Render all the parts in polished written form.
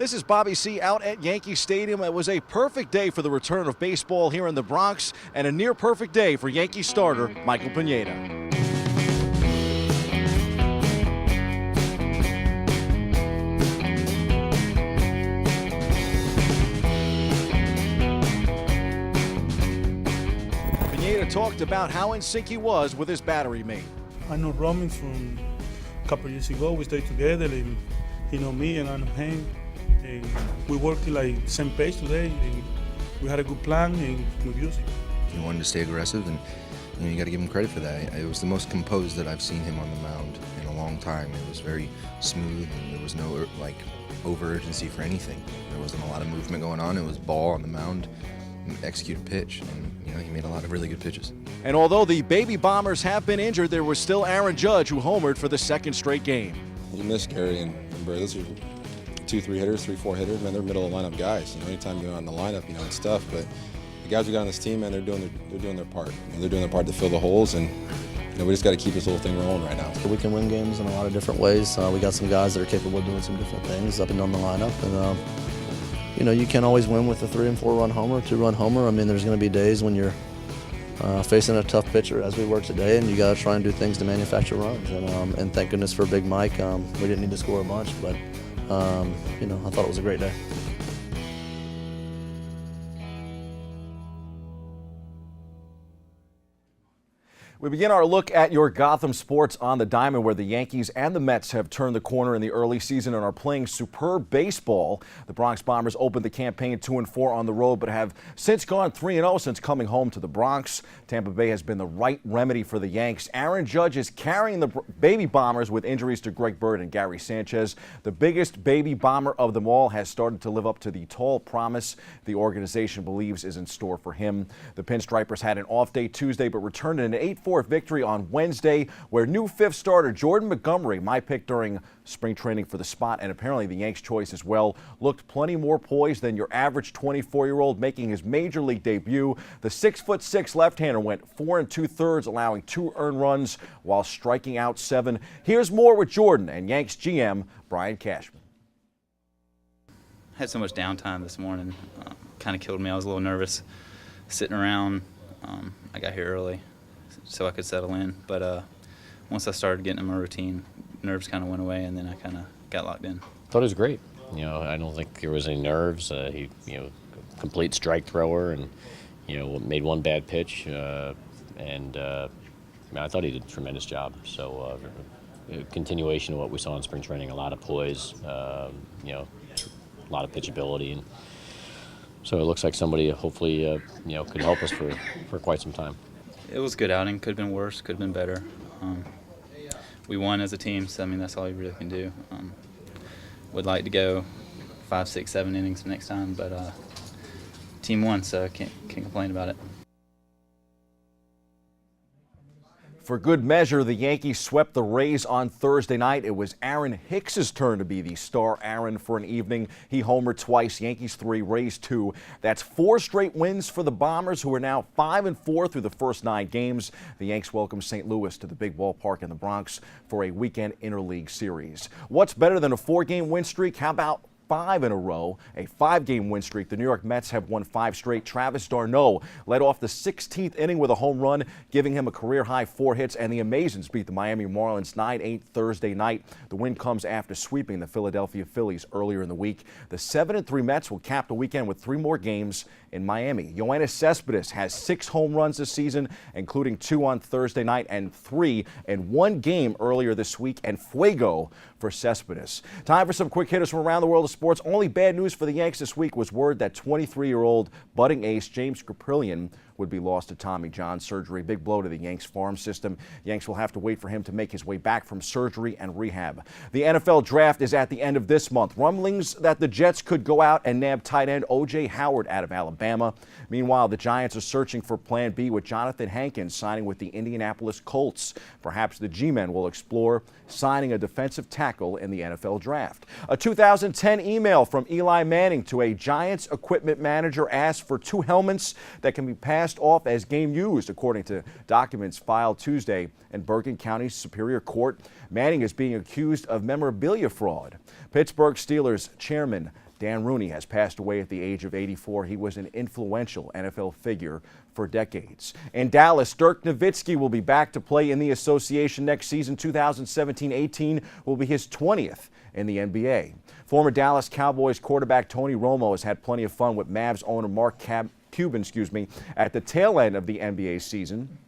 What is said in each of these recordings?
This is Bobby C. out at Yankee Stadium. It was a perfect day for the return of baseball here in the Bronx and a near perfect day for Yankee starter Michael Pineda. Pineda talked about how in sync he was with his battery mate. I know Roman from a couple of years ago. We stayed together, and he know me and I know him. And we worked like same page today, and we had a good plan and we used it. He wanted to stay aggressive, and you got to give him credit for that. It was the most composed that I've seen him on the mound in a long time. It was very smooth, and there was no over urgency for anything. There wasn't a lot of movement going on. It was ball on the mound, execute a pitch, and he made a lot of really good pitches. And although the Baby Bombers have been injured, there was still Aaron Judge who homered for the second straight game. You miss Gary and Bray. Those are 2-3 hitters, 3-4 hitters, man. They're middle of lineup guys. Anytime you're on the lineup, it's tough. But the guys we got on this team, man, they're doing their part. They're doing their part to fill the holes, and we just got to keep this little thing rolling right now. We can win games in a lot of different ways. We got some guys that are capable of doing some different things up and down the lineup, and you can't always win with a 3- and 4-run homer, 2-run homer. I mean, there's going to be days when you're facing a tough pitcher, as we were today, and you got to try and do things to manufacture runs. And thank goodness for Big Mike. We didn't need to score a bunch, but I thought it was a great day. We begin our look at your Gotham sports on the diamond, where the Yankees and the Mets have turned the corner in the early season and are playing superb baseball. The Bronx Bombers opened the campaign 2-4 on the road, but have since gone 3-0 since coming home to the Bronx. Tampa Bay has been the right remedy for the Yanks. Aaron Judge is carrying the Baby Bombers with injuries to Greg Bird and Gary Sanchez. The biggest Baby Bomber of them all has started to live up to the tall promise the organization believes is in store for him. The Pinstripers had an off day Tuesday, but returned in an 8-4 victory on Wednesday, where new fifth starter Jordan Montgomery, my pick during spring training for the spot, and apparently the Yanks' choice as well, looked plenty more poised than your average 24-year-old, making his major league debut. The 6'6" left-hander went 4 2/3, allowing 2 earned runs while striking out 7. Here's more with Jordan and Yanks GM Brian Cashman. Had so much downtime this morning, kind of killed me. I was a little nervous sitting around. I got here early so I could settle in, but once I started getting in my routine, nerves kind of went away, and then I kind of got locked in. Thought it was great. I don't think there was any nerves. He, complete strike thrower, and made one bad pitch, and I thought he did a tremendous job. So, continuation of what we saw in spring training, a lot of poise, a lot of pitchability, and so it looks like somebody hopefully could help us for quite some time. It was a good outing. Could have been worse. Could have been better. We won as a team, so that's all you really can do. Would like to go 5, 6, 7 innings next time, but team won, so can't complain about it. For good measure, the Yankees swept the Rays on Thursday night. It was Aaron Hicks's turn to be the star Aaron for an evening. He homered twice, Yankees 3, Rays 2. That's 4 straight wins for the Bombers, who are now 5-4 through the first 9 games. The Yanks welcome St. Louis to the big ballpark in the Bronx for a weekend interleague series. What's better than a 4-game win streak? How about 5 in a row, a 5-game win streak? The New York Mets have won 5 straight. Travis d'Arnaud led off the 16th inning with a home run, giving him a career-high 4 hits, and the Amazons beat the Miami Marlins 9-8 Thursday night. The win comes after sweeping the Philadelphia Phillies earlier in the week. The 7-3 Mets will cap the weekend with 3 more games in Miami. Yoenis Cespedes has 6 home runs this season, including 2 on Thursday night and 3 in 1 game earlier this week, and fuego for Cespedes. Time for some quick hitters from around the world of sports. Only bad news for the Yanks this week was word that 23-year-old budding ace James Kripalian would be lost to Tommy John surgery. Big blow to the Yanks farm system. Yanks will have to wait for him to make his way back from surgery and rehab. The NFL draft is at the end of this month. Rumblings that the Jets could go out and nab tight end O.J. Howard out of Alabama. Meanwhile, the Giants are searching for Plan B, with Jonathan Hankins signing with the Indianapolis Colts. Perhaps the G-men will explore signing a defensive tackle in the NFL draft. A 2010 email from Eli Manning to a Giants equipment manager asked for 2 helmets that can be passed off as game used, according to documents filed Tuesday in Bergen County Superior Court. Manning is being accused of memorabilia fraud. Pittsburgh Steelers chairman Dan Rooney has passed away at the age of 84. He was an influential NFL figure for decades. In Dallas, Dirk Nowitzki will be back to play in the association next season. 2017-18 will be his 20th in the NBA. Former Dallas Cowboys quarterback Tony Romo has had plenty of fun with Mavs owner Mark Cuban, at the tail end of the NBA season.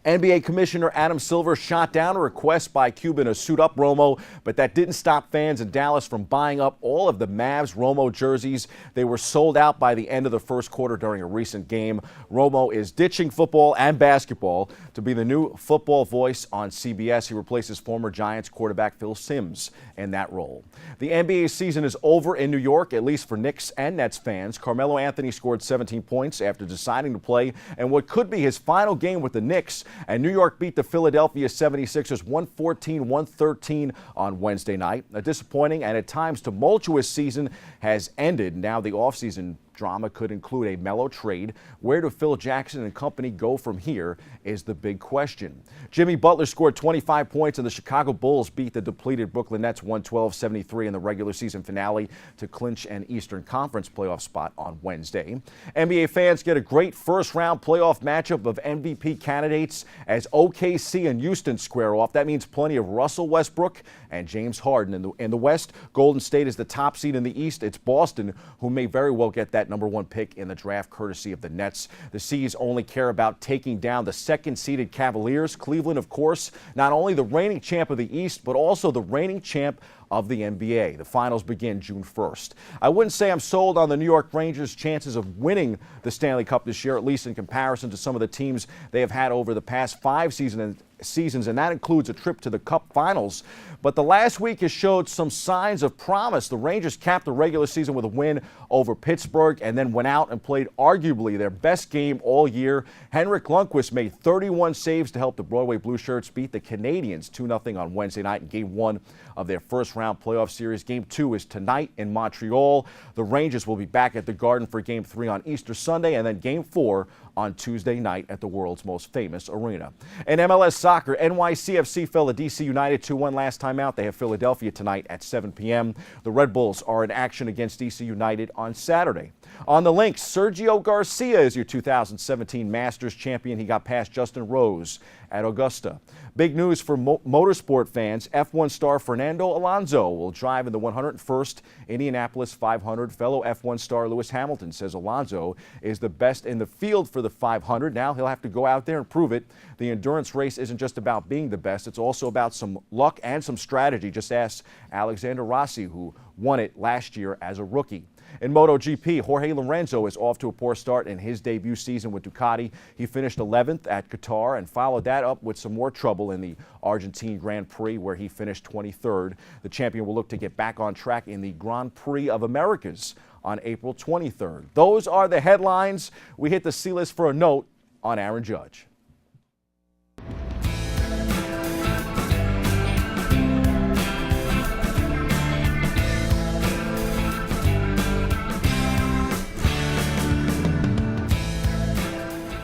NBA Commissioner Adam Silver shot down a request by Cuban to suit up Romo, but that didn't stop fans in Dallas from buying up all of the Mavs Romo jerseys. They were sold out by the end of the first quarter during a recent game. Romo is ditching football and basketball to be the new football voice on CBS. He replaces former Giants quarterback Phil Simms in that role. The NBA season is over in New York, at least for Knicks and Nets fans. Carmelo Anthony scored 17 points after deciding to play in what could be his final game with the Knicks. And New York beat the Philadelphia 76ers 114-113 on Wednesday night. A disappointing and at times tumultuous season has ended. Now the offseason drama could include a Melo trade. Where do Phil Jackson and company go from here is the big question. Jimmy Butler scored 25 points and the Chicago Bulls beat the depleted Brooklyn Nets 112-73 in the regular season finale to clinch an Eastern Conference playoff spot on Wednesday. NBA fans get a great first-round playoff matchup of MVP candidates as OKC and Houston square off. That means plenty of Russell Westbrook and James Harden. In the West, Golden State is the top seed. In the East, it's Boston, who may very well get that #1 pick in the draft courtesy of the Nets. The C's only care about taking down the second-seeded Cavaliers. Cleveland, of course, not only the reigning champ of the East, but also the reigning champ of the NBA. The finals begin June 1st. I wouldn't say I'm sold on the New York Rangers' chances of winning the Stanley Cup this year, at least in comparison to some of the teams they have had over the past 5 seasons, and that includes a trip to the Cup Finals. But the last week has showed some signs of promise. The Rangers capped the regular season with a win over Pittsburgh and then went out and played arguably their best game all year. Henrik Lundqvist made 31 saves to help the Broadway Blue Shirts beat the Canadiens 2-0 on Wednesday night in Game 1 of their first-round playoff series. Game 2 is tonight in Montreal. The Rangers will be back at the Garden for Game 3 on Easter Sunday, and then Game 4 on Tuesday night at the world's most famous arena. In MLS soccer, NYCFC fell to DC United 2-1 last time out. They have Philadelphia tonight at 7 p.m. The Red Bulls are in action against DC United on Saturday. On the links, Sergio Garcia is your 2017 Masters champion. He got past Justin Rose at Augusta. Big news for motorsport fans. F1 star Fernando Alonso will drive in the 101st Indianapolis 500. Fellow F1 star Lewis Hamilton says Alonso is the best in the field for the 500. Now he'll have to go out there and prove it. The endurance race isn't just about being the best. It's also about some luck and some strategy. Just ask Alexander Rossi, who won it last year as a rookie. In MotoGP, Jorge Lorenzo is off to a poor start in his debut season with Ducati. He finished 11th at Qatar and followed that up with some more trouble in the Argentine Grand Prix, where he finished 23rd. The champion will look to get back on track in the Grand Prix of Americas on April 23rd. Those are the headlines. We hit the C-list for a note on Aaron Judge.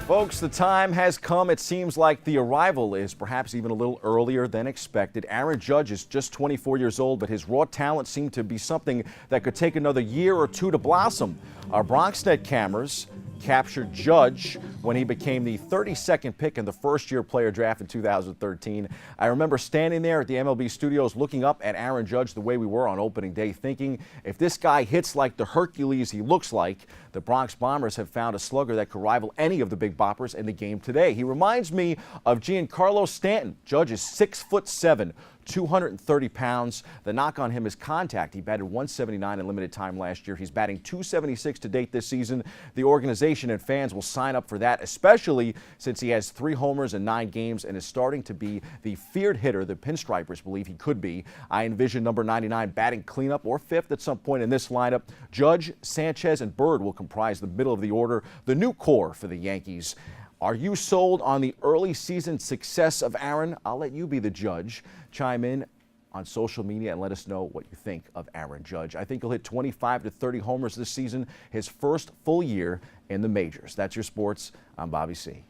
Folks, the time has come. It seems like the arrival is perhaps even a little earlier than expected. Aaron Judge is just 24 years old, but his raw talent seemed to be something that could take another year or two to blossom. Our BronxNet cameras captured Judge when he became the 32nd pick in the first-year player draft in 2013. I remember standing there at the MLB studios looking up at Aaron Judge the way we were on opening day, thinking if this guy hits like the Hercules he looks like, the Bronx Bombers have found a slugger that could rival any of the big boppers in the game today. He reminds me of Giancarlo Stanton. Judge is 6'7", 230 pounds. The knock on him is contact. He batted .179 in limited time last year. He's batting .276 to date this season. The organization and fans will sign up for that, especially since he has 3 homers in 9 games and is starting to be the feared hitter the Pinstripers believe he could be. I envision number 99 batting cleanup or 5th at some point in this lineup. Judge, Sanchez, and Bird will comprise the middle of the order, the new core for the Yankees. Are you sold on the early season success of Aaron? I'll let you be the judge. Chime in on social media and let us know what you think of Aaron Judge. I think he'll hit 25 to 30 homers this season, his first full year in the majors. That's your sports. I'm Bobby C.